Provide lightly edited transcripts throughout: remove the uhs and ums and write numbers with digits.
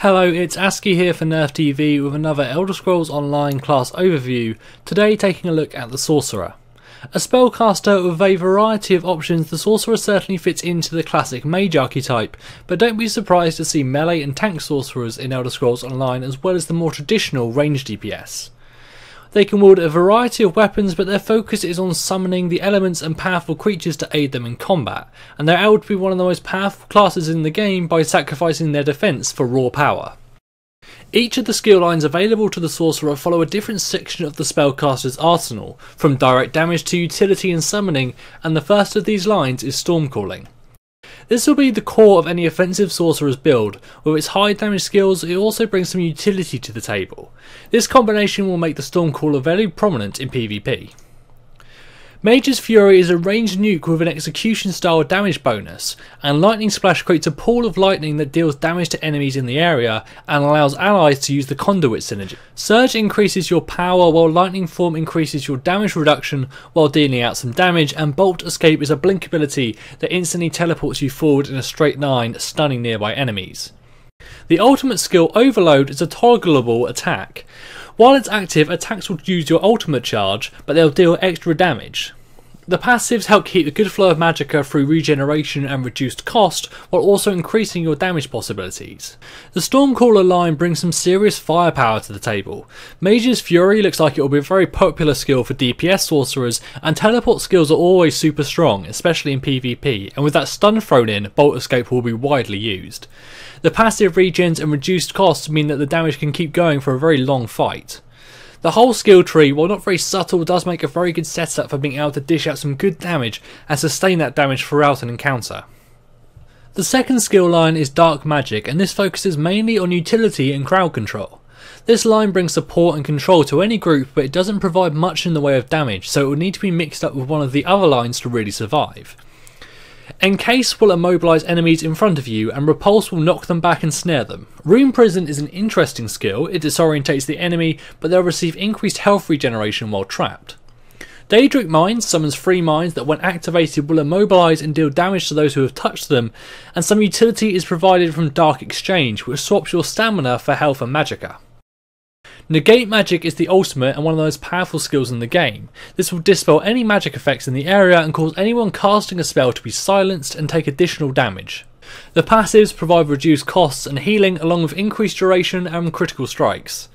Hello, it's ASCII here for NerfedTV with another Elder Scrolls Online class overview, today taking a look at the Sorcerer. A spellcaster with a variety of options, the Sorcerer certainly fits into the classic mage archetype, but don't be surprised to see melee and tank sorcerers in Elder Scrolls Online as well as the more traditional ranged DPS. They can wield a variety of weapons, but their focus is on summoning the elements and powerful creatures to aid them in combat, and they're able to be one of the most powerful classes in the game by sacrificing their defense for raw power. Each of the skill lines available to the Sorcerer follow a different section of the spellcaster's arsenal, from direct damage to utility and summoning, and the first of these lines is Stormcalling. This will be the core of any offensive sorcerer's build. With its high damage skills, it also brings some utility to the table. This combination will make the Stormcaller very prominent in PvP. Mage's Fury is a ranged nuke with an execution style damage bonus, and Lightning Splash creates a pool of lightning that deals damage to enemies in the area and allows allies to use the conduit synergy. Surge increases your power while Lightning Form increases your damage reduction while dealing out some damage, and Bolt Escape is a blink ability that instantly teleports you forward in a straight line, stunning nearby enemies. The ultimate skill Overload is a toggleable attack. While it's active, attacks will use your ultimate charge, but they'll deal extra damage. The passives help keep a good flow of magicka through regeneration and reduced cost, while also increasing your damage possibilities. The Stormcaller line brings some serious firepower to the table. Mage's Fury looks like it will be a very popular skill for DPS sorcerers, and teleport skills are always super strong, especially in PvP, and with that stun thrown in, Bolt Escape will be widely used. The passive regens and reduced costs mean that the damage can keep going for a very long fight. The whole skill tree, while not very subtle, does make a very good setup for being able to dish out some good damage and sustain that damage throughout an encounter. The second skill line is Dark Magic, and this focuses mainly on utility and crowd control. This line brings support and control to any group, but it doesn't provide much in the way of damage, so it will need to be mixed up with one of the other lines to really survive. Encase will immobilize enemies in front of you, and Repulse will knock them back and snare them. Rune Prison is an interesting skill. It disorientates the enemy, but they'll receive increased health regeneration while trapped. Daedric Mines summons 3 mines that when activated will immobilize and deal damage to those who have touched them, and some utility is provided from Dark Exchange, which swaps your stamina for health and magicka. Negate Magic is the ultimate and one of the most powerful skills in the game. This will dispel any magic effects in the area and cause anyone casting a spell to be silenced and take additional damage. The passives provide reduced costs and healing along with increased duration and critical strikes.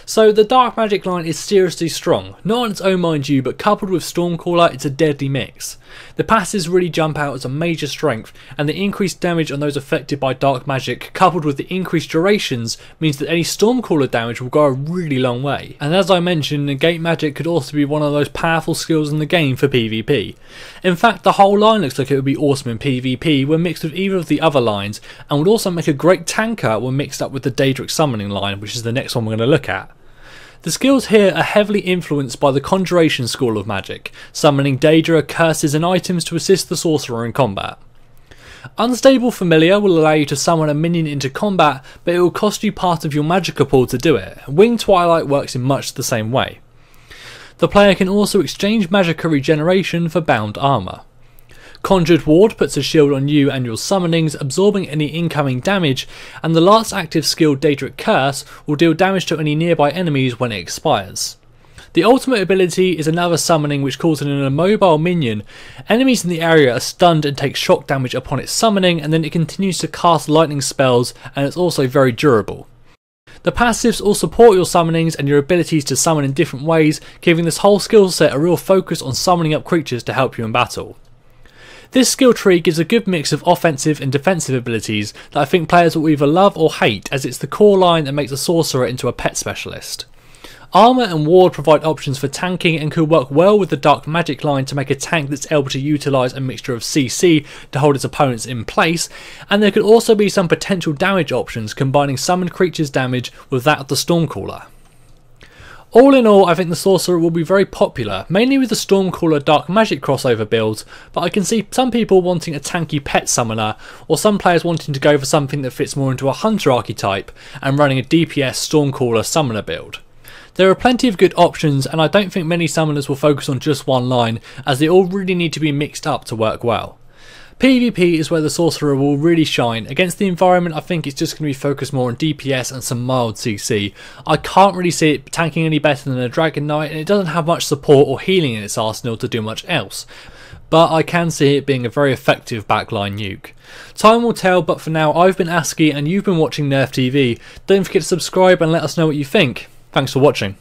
So the Dark Magic line is seriously strong, not on its own mind you, but coupled with Stormcaller it's a deadly mix. The passives really jump out as a major strength, and the increased damage on those affected by Dark Magic coupled with the increased durations means that any Stormcaller damage will go a really long way. And as I mentioned, Negate Magic could also be one of those powerful skills in the game for PvP. In fact, the whole line looks like it would be awesome in PvP when mixed with either of the other lines, and would also make a great tanker when mixed up with the Daedric Summoning line, which is the next one we're going to look at. The skills here are heavily influenced by the Conjuration School of Magic, summoning Daedra, curses and items to assist the Sorcerer in combat. Unstable Familiar will allow you to summon a minion into combat, but it will cost you part of your magicka pool to do it. Winged Twilight works in much the same way. The player can also exchange magicka regeneration for bound armour. Conjured Ward puts a shield on you and your summonings, absorbing any incoming damage, and the last active skill Daedric Curse will deal damage to any nearby enemies when it expires. The ultimate ability is another summoning which calls in an immobile minion. Enemies in the area are stunned and take shock damage upon its summoning, and then it continues to cast lightning spells, and it's also very durable. The passives all support your summonings and your abilities to summon in different ways, giving this whole skill set a real focus on summoning up creatures to help you in battle. This skill tree gives a good mix of offensive and defensive abilities that I think players will either love or hate, as it's the core line that makes a sorcerer into a pet specialist. Armour and Ward provide options for tanking and could work well with the Dark Magic line to make a tank that's able to utilise a mixture of CC to hold its opponents in place, and there could also be some potential damage options combining summoned creatures' damage with that of the Stormcaller. All in all, I think the Sorcerer will be very popular, mainly with the Stormcaller Dark Magic crossover builds, but I can see some people wanting a tanky pet summoner, or some players wanting to go for something that fits more into a hunter archetype and running a DPS Stormcaller summoner build. There are plenty of good options, and I don't think many summoners will focus on just one line, as they all really need to be mixed up to work well. PvP is where the Sorcerer will really shine. Against the environment, I think it's just going to be focused more on DPS and some mild CC. I can't really see it tanking any better than a Dragon Knight, and it doesn't have much support or healing in its arsenal to do much else. But I can see it being a very effective backline nuke. Time will tell, but for now I've been ASCII and you've been watching NerfedTV. Don't forget to subscribe and let us know what you think. Thanks for watching.